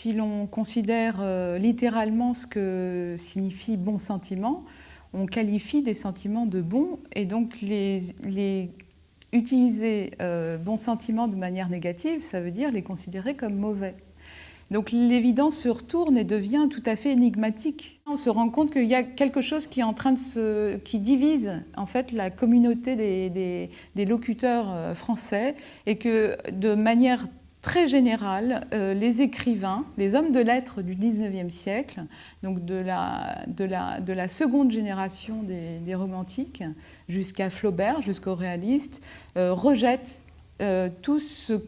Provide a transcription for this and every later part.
si l'on considère littéralement ce que signifie bon sentiment, on qualifie des sentiments de bons, et donc utiliser bon sentiment de manière négative, ça veut dire les considérer comme mauvais. Donc l'évidence se retourne et devient tout à fait énigmatique. On se rend compte qu'il y a quelque chose qui est en train de qui divise en fait la communauté des locuteurs français, et que de manière très générale, les écrivains, les hommes de lettres du XIXe siècle, donc de la seconde génération des romantiques jusqu'à Flaubert, jusqu'aux réalistes, rejettent tout ce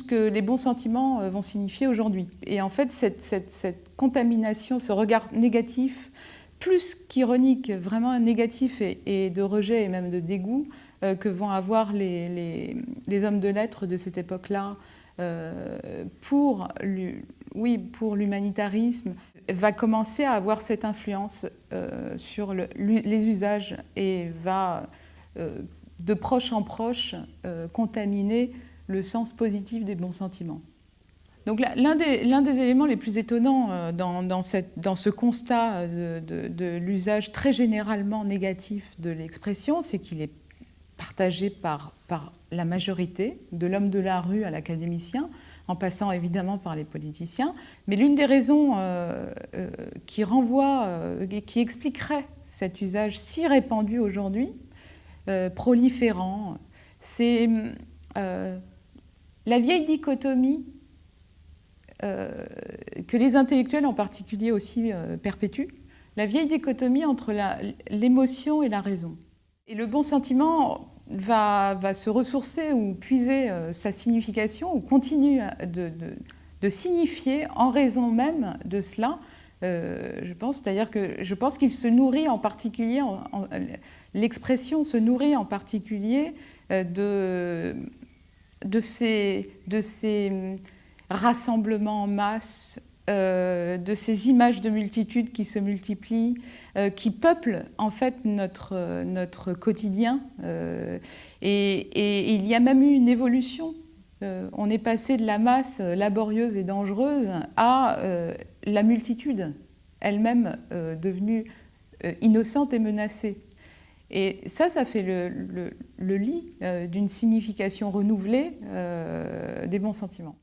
que les bons sentiments vont signifier aujourd'hui. Et en fait, cette contamination, ce regard négatif, plus qu'ironique, vraiment négatif et de rejet et même de dégoût, que vont avoir les hommes de lettres de cette époque-là pour l'humanitarisme, va commencer à avoir cette influence sur les usages, et va de proche en proche contaminer le sens positif des bons sentiments. Donc l'un des éléments les plus étonnants dans ce constat de l'usage très généralement négatif de l'expression, c'est qu'il est partagé par la majorité, de l'homme de la rue à l'académicien, en passant évidemment par les politiciens. Mais l'une des raisons qui expliquerait cet usage si répandu aujourd'hui, proliférant, c'est la vieille dichotomie que les intellectuels en particulier aussi perpétuent, la vieille dichotomie entre l'émotion et la raison. Et le bon sentiment va se ressourcer ou puiser sa signification, ou continue de signifier en raison même de cela, je pense. C'est-à-dire que je pense qu'il se nourrit en particulier, l'expression se nourrit en particulier de ces rassemblements en masse, de ces images de multitudes qui se multiplient, qui peuplent en fait notre quotidien. Et il y a même eu une évolution. On est passé de la masse laborieuse et dangereuse à la multitude, elle-même devenue innocente et menacée. Et ça fait le lit d'une signification renouvelée des bons sentiments.